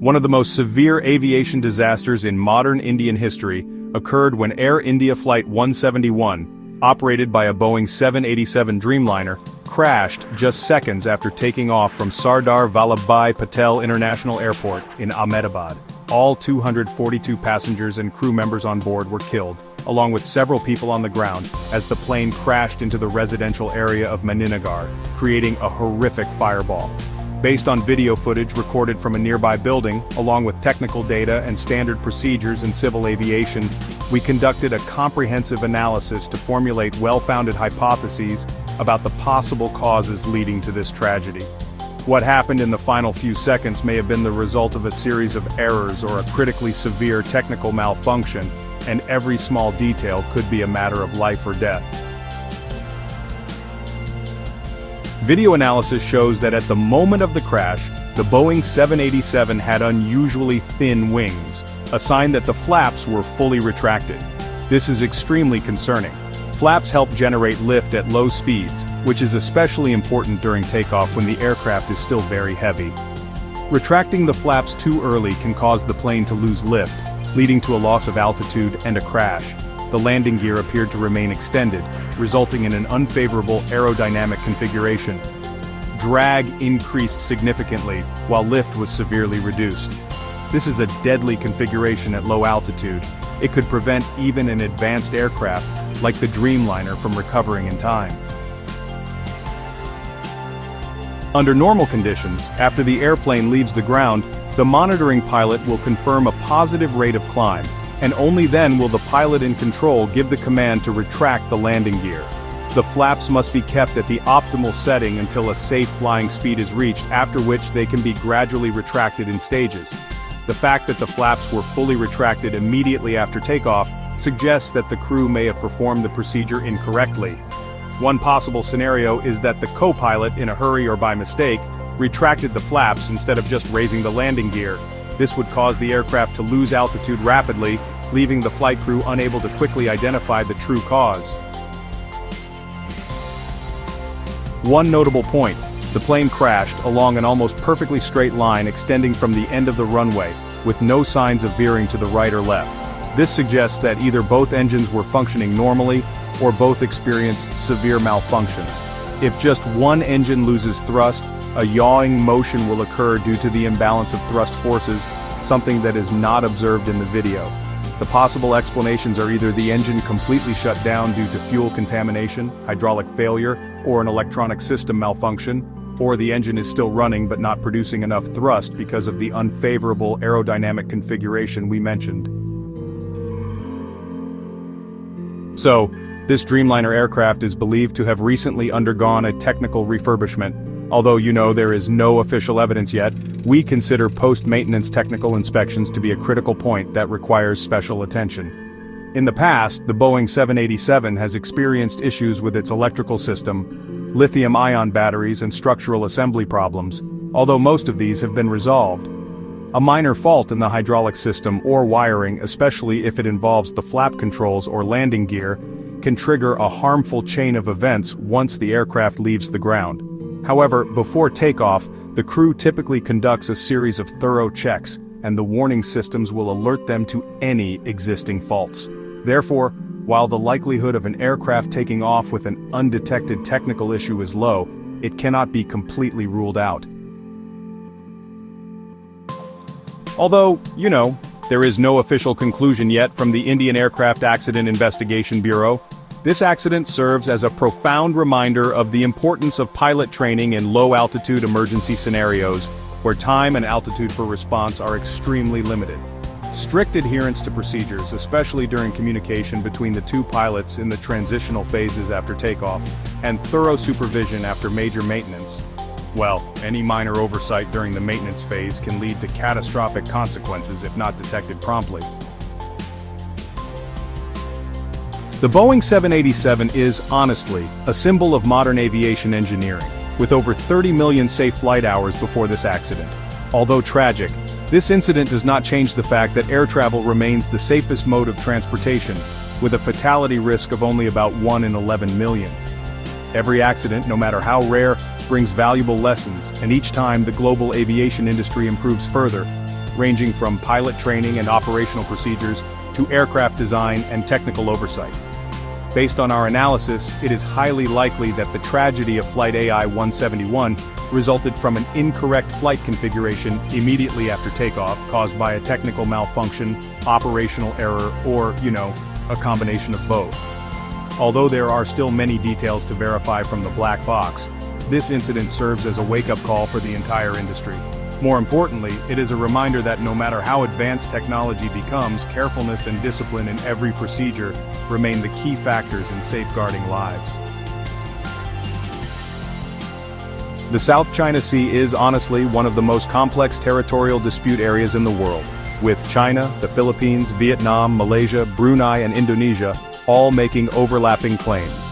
One of the most severe aviation disasters in modern Indian history occurred when Air India Flight 171, operated by a Boeing 787 Dreamliner, crashed just seconds after taking off from Sardar Vallabhbhai Patel International Airport in Ahmedabad. All 242 passengers and crew members on board were killed, along with several people on the ground, as the plane crashed into the residential area of Maninagar, creating a horrific fireball. Based on video footage recorded from a nearby building, along with technical data and standard procedures in civil aviation, we conducted a comprehensive analysis to formulate well-founded hypotheses about the possible causes leading to this tragedy. What happened in the final few seconds may have been the result of a series of errors or a critically severe technical malfunction, and every small detail could be a matter of life or death. Video analysis shows that at the moment of the crash, the Boeing 787 had unusually thin wings, a sign that the flaps were fully retracted. This is extremely concerning. Flaps help generate lift at low speeds, which is especially important during takeoff when the aircraft is still very heavy. Retracting the flaps too early can cause the plane to lose lift, leading to a loss of altitude and a crash. The landing gear appeared to remain extended, resulting in an unfavorable aerodynamic configuration. Drag increased significantly, while lift was severely reduced. This is a deadly configuration at low altitude. It could prevent even an advanced aircraft, like the Dreamliner, from recovering in time. Under normal conditions, after the airplane leaves the ground, the monitoring pilot will confirm a positive rate of climb, and only then will the pilot in control give the command to retract the landing gear. The flaps must be kept at the optimal setting until a safe flying speed is reached, after which they can be gradually retracted in stages. The fact that the flaps were fully retracted immediately after takeoff suggests that the crew may have performed the procedure incorrectly. One possible scenario is that the co-pilot, in a hurry or by mistake, retracted the flaps instead of just raising the landing gear. This would cause the aircraft to lose altitude rapidly, leaving the flight crew unable to quickly identify the true cause. One notable point: the plane crashed along an almost perfectly straight line extending from the end of the runway, with no signs of veering to the right or left. This suggests that either both engines were functioning normally, or both experienced severe malfunctions. If just one engine loses thrust, a yawing motion will occur due to the imbalance of thrust forces, something that is not observed in the video. The possible explanations are either the engine completely shut down due to fuel contamination, hydraulic failure, or an electronic system malfunction, or the engine is still running but not producing enough thrust because of the unfavorable aerodynamic configuration we mentioned. So, this Dreamliner aircraft is believed to have recently undergone a technical refurbishment. Although there is no official evidence yet, we consider post-maintenance technical inspections to be a critical point that requires special attention. In the past, the Boeing 787 has experienced issues with its electrical system, lithium-ion batteries and structural assembly problems, although most of these have been resolved. A minor fault in the hydraulic system or wiring, especially if it involves the flap controls or landing gear, can trigger a harmful chain of events once the aircraft leaves the ground. However, before takeoff, the crew typically conducts a series of thorough checks, and the warning systems will alert them to any existing faults. Therefore, while the likelihood of an aircraft taking off with an undetected technical issue is low, it cannot be completely ruled out. Although, there is no official conclusion yet from the Indian Aircraft Accident Investigation Bureau, this accident serves as a profound reminder of the importance of pilot training in low-altitude emergency scenarios, where time and altitude for response are extremely limited. Strict adherence to procedures, especially during communication between the two pilots in the transitional phases after takeoff, and thorough supervision after major maintenance. Well, any minor oversight during the maintenance phase can lead to catastrophic consequences if not detected promptly. The Boeing 787 is, honestly, a symbol of modern aviation engineering, with over 30 million safe flight hours before this accident. Although tragic, this incident does not change the fact that air travel remains the safest mode of transportation, with a fatality risk of only about 1 in 11 million. Every accident, no matter how rare, brings valuable lessons, and each time the global aviation industry improves further. ranging from pilot training and operational procedures to aircraft design and technical oversight. Based on our analysis, it is highly likely that the tragedy of Flight AI-171 resulted from an incorrect flight configuration immediately after takeoff caused by a technical malfunction, operational error, or, a combination of both. Although there are still many details to verify from the black box, this incident serves as a wake-up call for the entire industry. More importantly, it is a reminder that no matter how advanced technology becomes, carefulness and discipline in every procedure remain the key factors in safeguarding lives. The South China Sea is honestly one of the most complex territorial dispute areas in the world, with China, the Philippines, Vietnam, Malaysia, Brunei, and Indonesia all making overlapping claims.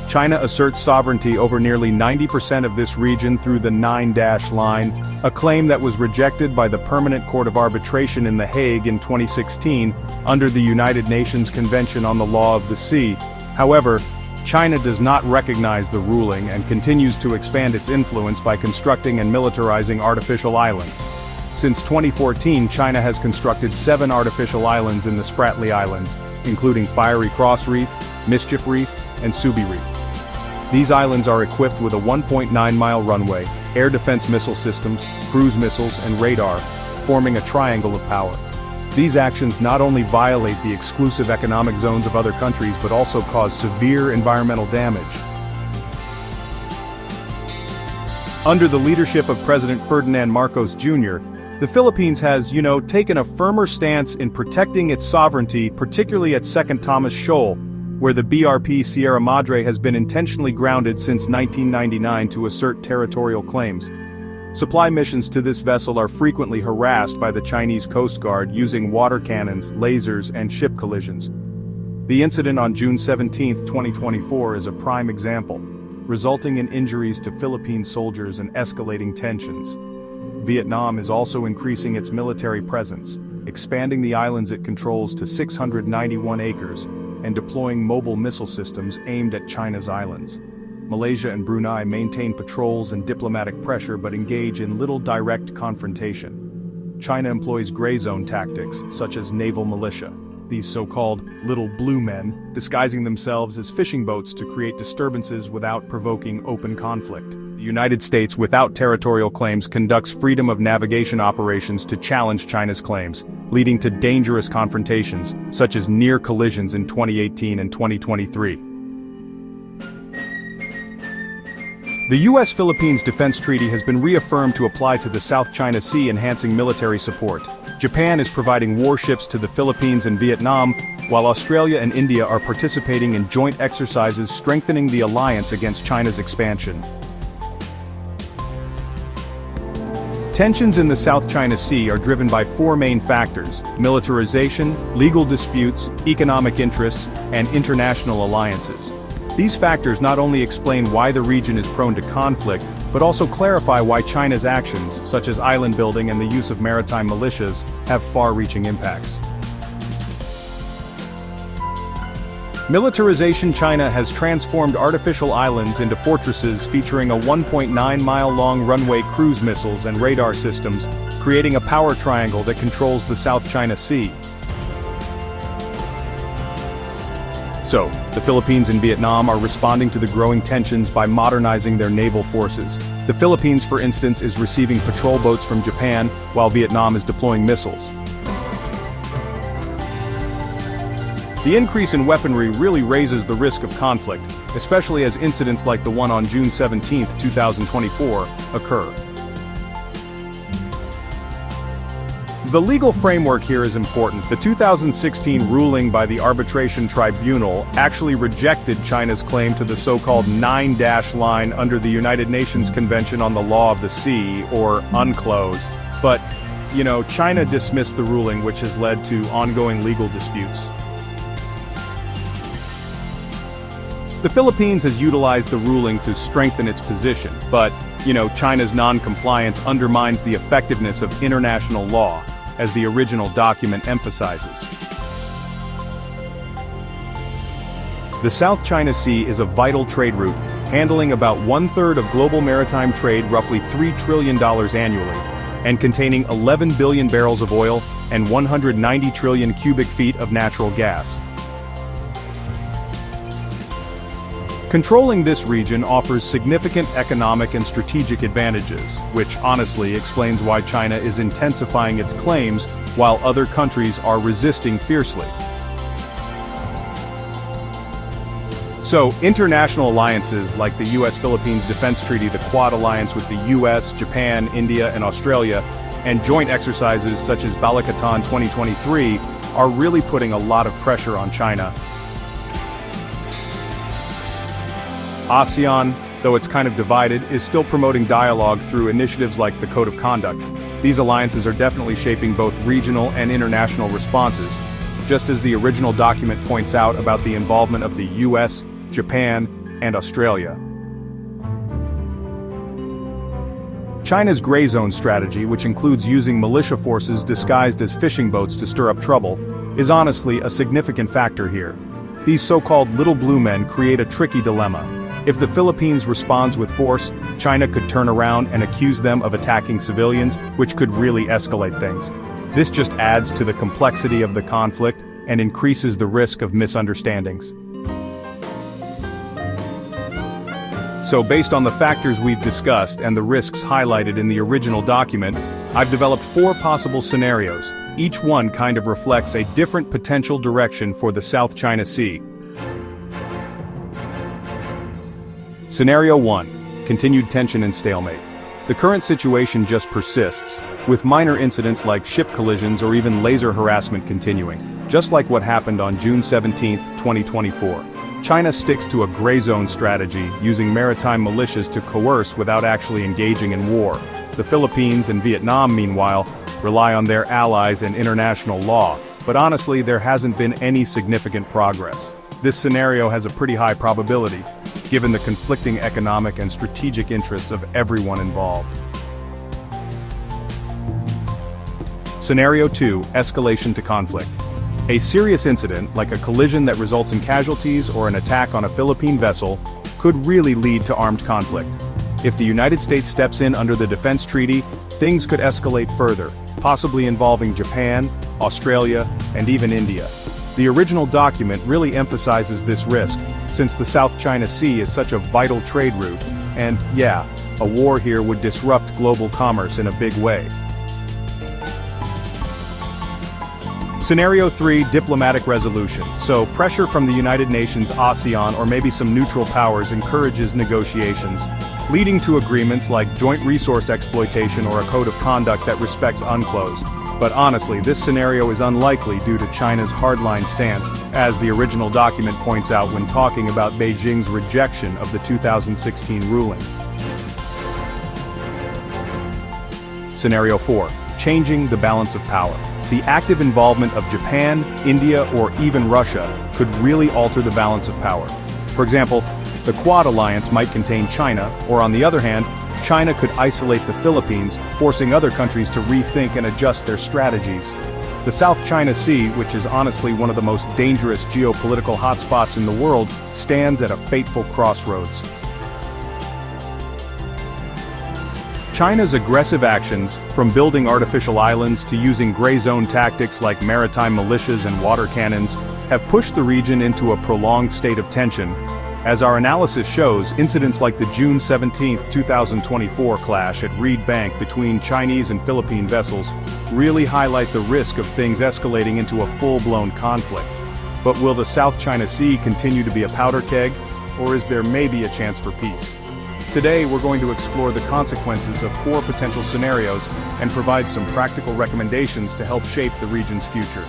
China asserts sovereignty over nearly 90% of this region through the Nine-Dash Line, a claim that was rejected by the Permanent Court of Arbitration in The Hague in 2016 under the United Nations Convention on the Law of the Sea. However, China does not recognize the ruling and continues to expand its influence by constructing and militarizing artificial islands. Since 2014, China has constructed 7 artificial islands in the Spratly Islands, including Fiery Cross Reef, Mischief Reef, and Subi Reef. These islands are equipped with a 1.9-mile runway, air defense missile systems, cruise missiles, and radar, forming a triangle of power. These actions not only violate the exclusive economic zones of other countries but also cause severe environmental damage. Under the leadership of President Ferdinand Marcos Jr., the Philippines has, taken a firmer stance in protecting its sovereignty, particularly at Second Thomas Shoal, where the BRP Sierra Madre has been intentionally grounded since 1999 to assert territorial claims. Supply missions to this vessel are frequently harassed by the Chinese Coast Guard using water cannons, lasers, and ship collisions. The incident on June 17, 2024 is a prime example, resulting in injuries to Philippine soldiers and escalating tensions. Vietnam is also increasing its military presence, expanding the islands it controls to 691 acres, and deploying mobile missile systems aimed at China's islands. Malaysia and Brunei maintain patrols and diplomatic pressure but engage in little direct confrontation. China employs gray zone tactics, such as naval militia, these so-called little blue men, disguising themselves as fishing boats to create disturbances without provoking open conflict. The United States, without territorial claims, conducts freedom of navigation operations to challenge China's claims, leading to dangerous confrontations, such as near collisions in 2018 and 2023. The U.S.-Philippines Defense Treaty has been reaffirmed to apply to the South China Sea, enhancing military support. Japan is providing warships to the Philippines and Vietnam, while Australia and India are participating in joint exercises strengthening the alliance against China's expansion. Tensions in the South China Sea are driven by 4 main factors: militarization, legal disputes, economic interests, and international alliances. These factors not only explain why the region is prone to conflict, but also clarify why China's actions, such as island building and the use of maritime militias, have far-reaching impacts. Militarization: China has transformed artificial islands into fortresses featuring a 1.9-mile-long runway cruise missiles and radar systems, creating a power triangle that controls the South China Sea. So, the Philippines and Vietnam are responding to the growing tensions by modernizing their naval forces. The Philippines, for instance, is receiving patrol boats from Japan, while Vietnam is deploying missiles. The increase in weaponry really raises the risk of conflict, especially as incidents like the one on June 17, 2024, occur. The legal framework here is important. The 2016 ruling by the Arbitration Tribunal actually rejected China's claim to the so-called Nine-Dash Line under the United Nations Convention on the Law of the Sea, or UNCLOS. But, China dismissed the ruling, which has led to ongoing legal disputes. The Philippines has utilized the ruling to strengthen its position, but, China's non-compliance undermines the effectiveness of international law, as the original document emphasizes. The South China Sea is a vital trade route, handling about 1/3 of global maritime trade, roughly $3 trillion annually. and containing 11 billion barrels of oil and 190 trillion cubic feet of natural gas. Controlling this region offers significant economic and strategic advantages, which honestly explains why China is intensifying its claims while other countries are resisting fiercely. So, international alliances like the US-Philippines Defense Treaty, the Quad Alliance with the US, Japan, India, and Australia, and joint exercises such as Balikatan 2023 are really putting a lot of pressure on China. ASEAN, though it's kind of divided, is still promoting dialogue through initiatives like the Code of Conduct. These alliances are definitely shaping both regional and international responses, just as the original document points out about the involvement of the US, Japan, and Australia. China's gray zone strategy, which includes using militia forces disguised as fishing boats to stir up trouble, is honestly a significant factor here. These so-called little blue men create a tricky dilemma. If the Philippines responds with force, China could turn around and accuse them of attacking civilians, which could really escalate things. This just adds to the complexity of the conflict and increases the risk of misunderstandings. So based on the factors we've discussed and the risks highlighted in the original document, I've developed 4 possible scenarios. Each one kind of reflects a different potential direction for the South China Sea. Scenario 1. Continued tension and stalemate. The current situation just persists, with minor incidents like ship collisions or even laser harassment continuing, just like what happened on June 17, 2024. China sticks to a gray zone strategy, using maritime militias to coerce without actually engaging in war. The Philippines and Vietnam, meanwhile, rely on their allies and international law, but honestly there hasn't been any significant progress. This scenario has a pretty high probability, given the conflicting economic and strategic interests of everyone involved. Scenario 2. Escalation to conflict. A serious incident, like a collision that results in casualties or an attack on a Philippine vessel, could really lead to armed conflict. If the United States steps in under the Defense Treaty, things could escalate further, possibly involving Japan, Australia, and even India. The original document really emphasizes this risk, since the South China Sea is such a vital trade route, and yeah, a war here would disrupt global commerce in a big way. Scenario 3. Diplomatic resolution. So, pressure from the United Nations, ASEAN, or maybe some neutral powers encourages negotiations, leading to agreements like joint resource exploitation or a code of conduct that respects UNCLOS. But honestly, this scenario is unlikely due to China's hardline stance, as the original document points out when talking about Beijing's rejection of the 2016 ruling. Scenario 4. Changing the balance of power. The active involvement of Japan, India, or even Russia could really alter the balance of power. For example, the Quad Alliance might contain China, or on the other hand, China could isolate the Philippines, forcing other countries to rethink and adjust their strategies. The South China Sea, which is honestly one of the most dangerous geopolitical hotspots in the world, stands at a fateful crossroads. China's aggressive actions, from building artificial islands to using gray zone tactics like maritime militias and water cannons, have pushed the region into a prolonged state of tension. As our analysis shows, incidents like the June 17, 2024 clash at Reed Bank between Chinese and Philippine vessels really highlight the risk of things escalating into a full-blown conflict. But will the South China Sea continue to be a powder keg, or is there maybe a chance for peace? Today we're going to explore the consequences of 4 potential scenarios and provide some practical recommendations to help shape the region's future.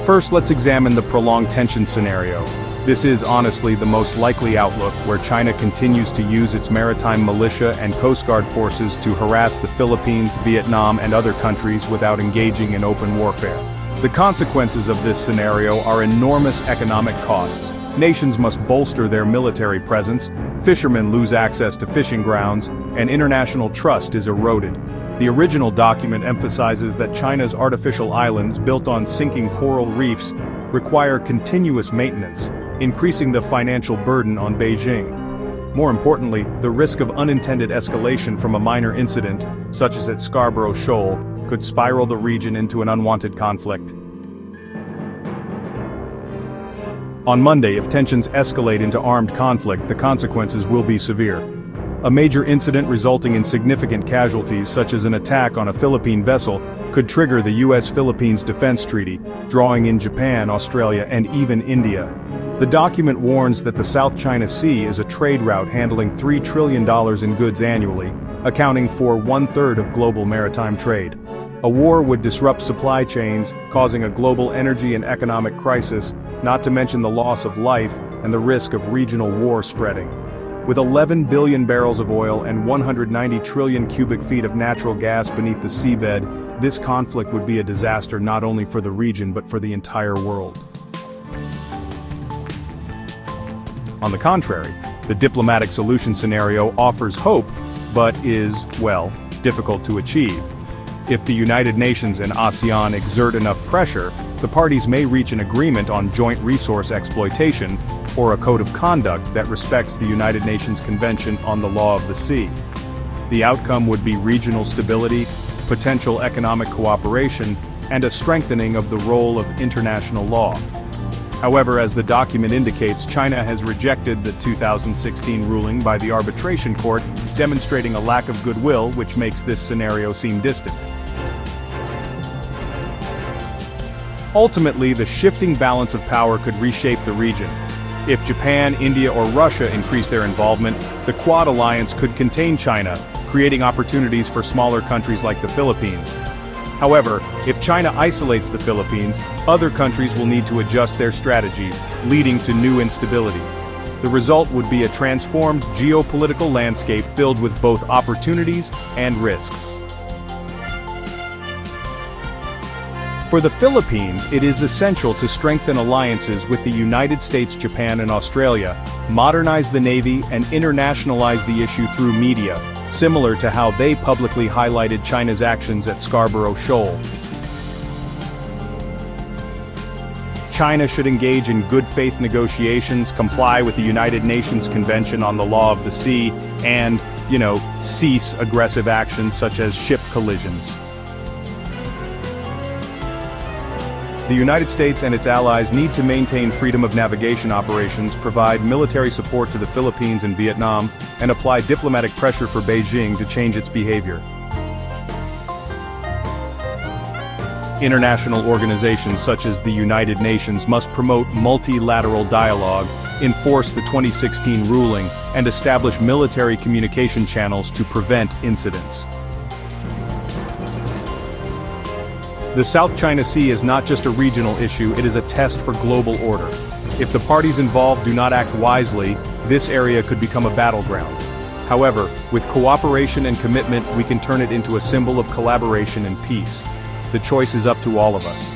First, let's examine the prolonged tension scenario. This is honestly the most likely outlook, where China continues to use its maritime militia and Coast Guard forces to harass the Philippines, Vietnam, and other countries without engaging in open warfare. The consequences of this scenario are enormous economic costs. Nations must bolster their military presence, fishermen lose access to fishing grounds, and international trust is eroded. The original document emphasizes that China's artificial islands, built on sinking coral reefs, require continuous maintenance, increasing the financial burden on Beijing. More importantly, the risk of unintended escalation from a minor incident, such as at Scarborough Shoal, could spiral the region into an unwanted conflict. On Monday, if tensions escalate into armed conflict, the consequences will be severe. A major incident resulting in significant casualties, such as an attack on a Philippine vessel, could trigger the U.S.-Philippines Defense Treaty, drawing in Japan, Australia, and even India. The document warns that the South China Sea is a trade route handling $3 trillion in goods annually, accounting for 1/3 of global maritime trade. A war would disrupt supply chains, causing a global energy and economic crisis, not to mention the loss of life and the risk of regional war spreading. With 11 billion barrels of oil and 190 trillion cubic feet of natural gas beneath the seabed, this conflict would be a disaster not only for the region but for the entire world. On the contrary, the diplomatic solution scenario offers hope, but is, well, difficult to achieve. If the United Nations and ASEAN exert enough pressure, the parties may reach an agreement on joint resource exploitation, or a code of conduct that respects the United Nations Convention on the Law of the Sea. The outcome would be regional stability, potential economic cooperation, and a strengthening of the role of international law. However, as the document indicates, China has rejected the 2016 ruling by the arbitration court, demonstrating a lack of goodwill which makes this scenario seem distant. Ultimately, the shifting balance of power could reshape the region. If Japan, India, or Russia increase their involvement, the Quad alliance could contain China, creating opportunities for smaller countries like the Philippines. However, if China isolates the Philippines, other countries will need to adjust their strategies, leading to new instability. The result would be a transformed geopolitical landscape filled with both opportunities and risks. For the Philippines, it is essential to strengthen alliances with the United States, Japan, and Australia, modernize the Navy, and internationalize the issue through media, similar to how they publicly highlighted China's actions at Scarborough Shoal. China should engage in good faith negotiations, comply with the United Nations Convention on the Law of the Sea, and, cease aggressive actions such as ship collisions. The United States and its allies need to maintain freedom of navigation operations, provide military support to the Philippines and Vietnam, and apply diplomatic pressure for Beijing to change its behavior. International organizations such as the United Nations must promote multilateral dialogue, enforce the 2016 ruling, and establish military communication channels to prevent incidents. The South China Sea is not just a regional issue, it is a test for global order. If the parties involved do not act wisely, this area could become a battleground. However, with cooperation and commitment, we can turn it into a symbol of collaboration and peace. The choice is up to all of us.